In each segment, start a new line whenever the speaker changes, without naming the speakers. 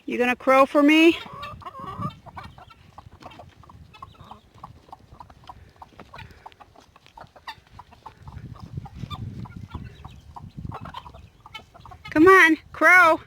You gonna crow for me? Come on, crow.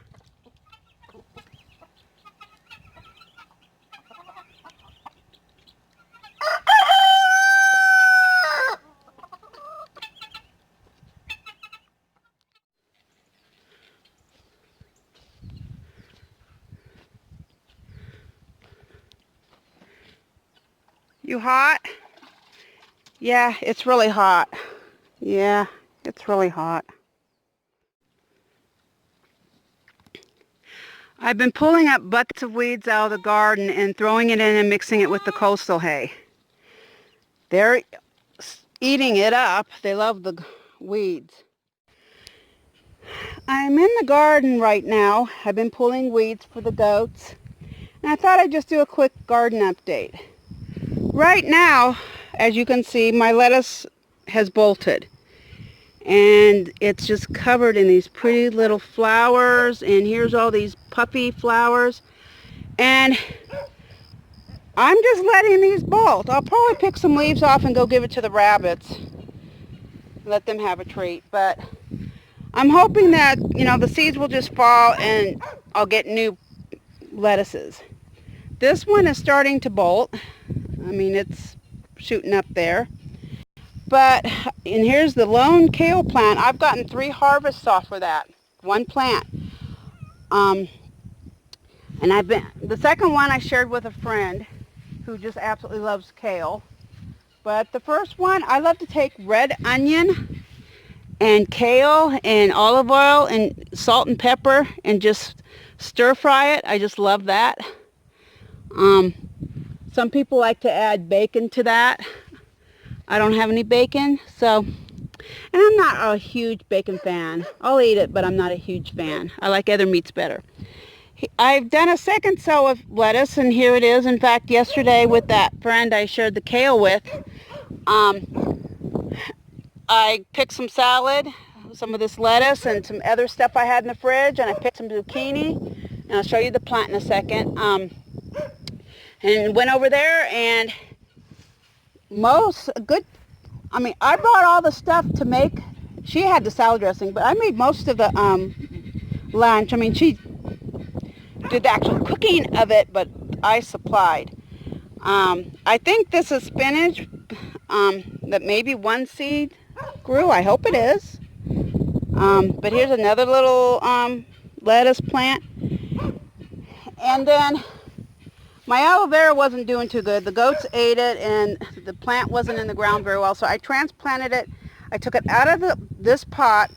You hot? Yeah, it's really hot. Yeah, it's really hot. I've been pulling up buckets of weeds out of the garden and throwing it in and mixing it with the coastal hay. They're eating it up. They love the weeds. I'm in the garden right now. I've been pulling weeds for the goats. And I thought I'd just do a quick garden update. Right now, as you can see, my lettuce has bolted. And it's just covered in these pretty little flowers. And here's all these puffy flowers. And I'm just letting these bolt. I'll probably pick some leaves off and go give it to the rabbits. Let them have a treat. But I'm hoping that, the seeds will just fall and I'll get new lettuces. This one is starting to bolt. I mean, it's shooting up there. But, and here's the lone kale plant. I've gotten 3 harvests off of that. One plant. And the second one I shared with a friend who just absolutely loves kale. But the first one, I love to take red onion and kale and olive oil and salt and pepper and just stir fry it. I just love that. Some people like to add bacon to that. I don't have any bacon, so, and I'm not a huge bacon fan. I'll eat it, but I'm not a huge fan. I like other meats better. I've done a second sow of lettuce, and here it is. In fact, yesterday with that friend I shared the kale with, I picked some salad, some of this lettuce, and some other stuff I had in the fridge, and I picked some zucchini, and I'll show you the plant in a second. And went over there, and I brought all the stuff to make. She had the salad dressing, but I made most of the lunch. I mean, she did the actual cooking of it, but I supplied. I think this is spinach that maybe one seed grew. I hope it is. But here's another little lettuce plant. And then my aloe vera wasn't doing too good. The goats ate it, and the plant wasn't in the ground very well. So I transplanted it. I took it out of this pot,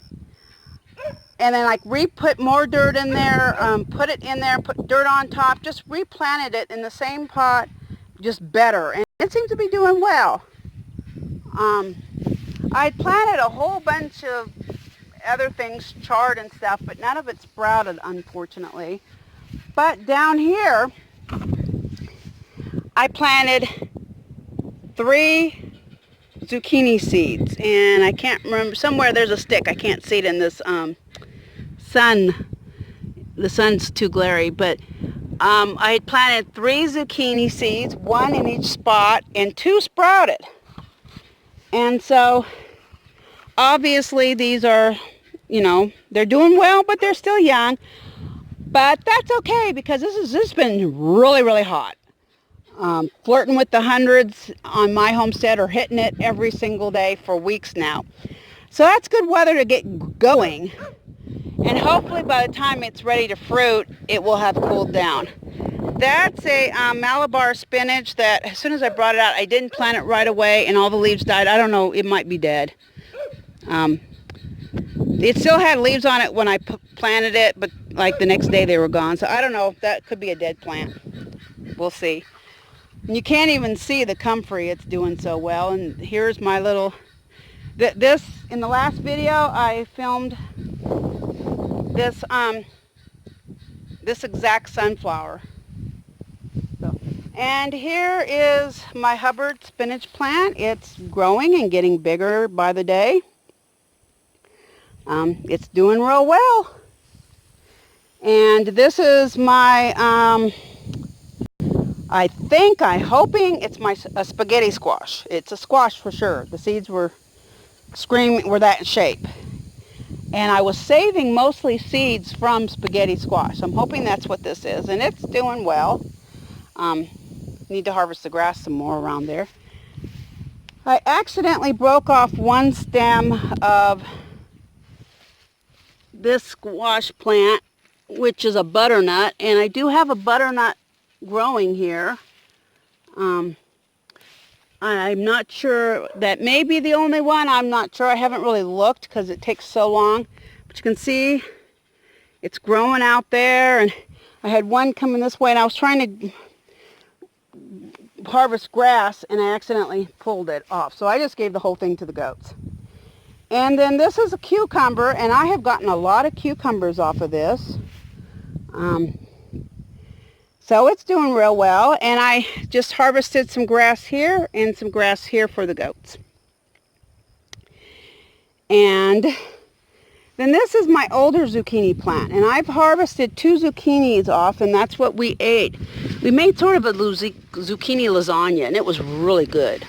and then put more dirt in there, put it in there, put dirt on top, just replanted it in the same pot, just better. And it seems to be doing well. I planted a whole bunch of other things, chard and stuff, but none of it sprouted, unfortunately. But down here, I planted 3 zucchini seeds, and I can't remember, somewhere there's a stick. I can't see it in this sun. The sun's too glary, but I had planted 3 zucchini seeds, 1 in each spot, and 2 sprouted. And so obviously these are, they're doing well, but they're still young. But that's okay, because this has been really, really hot. Flirting with the hundreds on my homestead, or hitting it every single day for weeks now. So that's good weather to get going. And hopefully by the time it's ready to fruit, it will have cooled down. That's a Malabar spinach that as soon as I brought it out, I didn't plant it right away and all the leaves died. I don't know, it might be dead. It still had leaves on it when I planted it, but the next day they were gone. So I don't know, that could be a dead plant. We'll see. And you can't even see the comfrey, it's doing so well. And here's my little, this, in the last video, I filmed this exact sunflower. So, and here is my Hubbard spinach plant. It's growing and getting bigger by the day. It's doing real well. And this is my, I'm hoping it's a spaghetti squash. It's a squash for sure. The seeds were that shape. And I was saving mostly seeds from spaghetti squash. I'm hoping that's what this is. And it's doing well. Need to harvest the grass some more around there. I accidentally broke off one stem of this squash plant, which is a butternut. And I do have a butternut growing here. I'm not sure. That may be the only one. I'm not sure. I haven't really looked because it takes so long. But you can see it's growing out there. And I had one coming this way, and I was trying to harvest grass, and I accidentally pulled it off. So I just gave the whole thing to the goats. And then this is a cucumber, and I have gotten a lot of cucumbers off of this. So it's doing real well, and I just harvested some grass here and some grass here for the goats. And then this is my older zucchini plant, and I've harvested 2 zucchinis off, and that's what we ate. We made sort of a zucchini lasagna, and it was really good.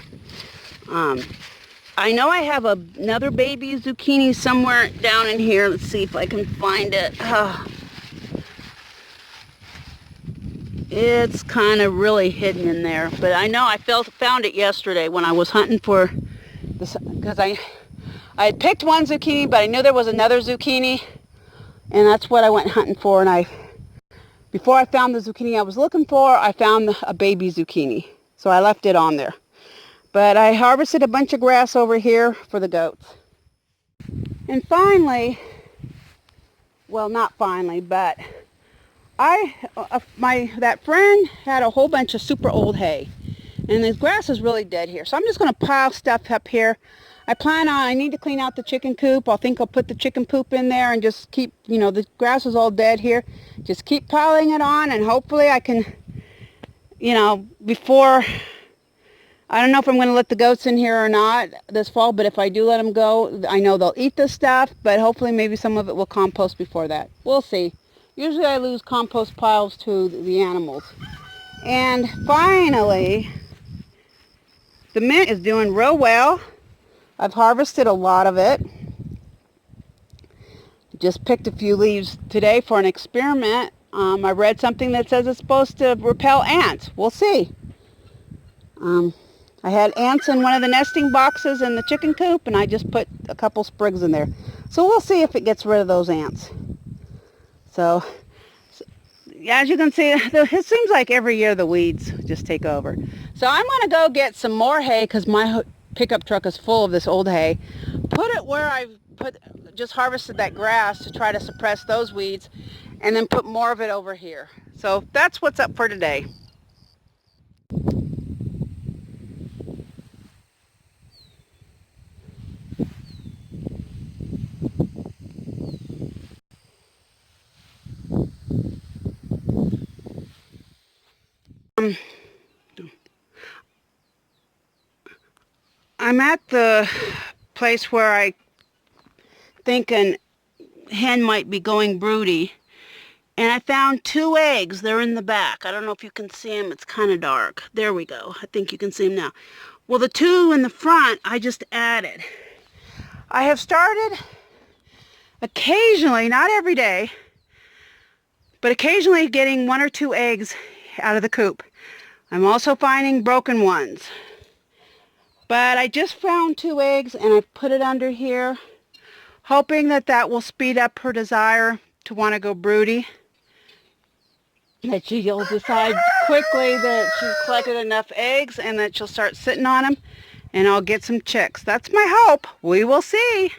I know I have another baby zucchini somewhere down in here. Let's see if I can find it. It's kind of really hidden in there, but I know I found it yesterday when I was hunting for this, because I had picked one zucchini, but I knew there was another zucchini, and that's what I went hunting for. And before I found the zucchini I was looking for, I found a baby zucchini, so I left it on there. But I harvested a bunch of grass over here for the goats. And finally, well, not finally, but that friend had a whole bunch of super old hay, and the grass is really dead here. So I'm just going to pile stuff up here. I need to clean out the chicken coop. I think I'll put the chicken poop in there and just keep, the grass is all dead here. Just keep piling it on, and hopefully I can, before, I don't know if I'm going to let the goats in here or not this fall, but if I do let them go, I know they'll eat this stuff, but hopefully maybe some of it will compost before that. We'll see. Usually I lose compost piles to the animals. And finally, the mint is doing real well. I've harvested a lot of it. Just picked a few leaves today for an experiment. I read something that says it's supposed to repel ants. We'll see. I had ants in one of the nesting boxes in the chicken coop, and I just put a couple sprigs in there. So we'll see if it gets rid of those ants. So as you can see, it seems like every year the weeds just take over. So I'm going to go get some more hay, because my pickup truck is full of this old hay. Put it where I just harvested that grass to try to suppress those weeds, and then put more of it over here. So that's what's up for today. I'm at the place where I think a hen might be going broody, and I found 2 eggs. They're in the back. I don't know if you can see them. It's kind of dark. There we go. I think you can see them now. Well, the 2 in the front I just added. I have started occasionally, not every day, but occasionally getting 1 or 2 eggs out of the coop. I'm also finding broken ones. But I just found 2 eggs, and I put it under here, hoping that will speed up her desire to want to go broody. That she'll decide quickly that she's collected enough eggs, and that she'll start sitting on them, and I'll get some chicks. That's my hope. We will see.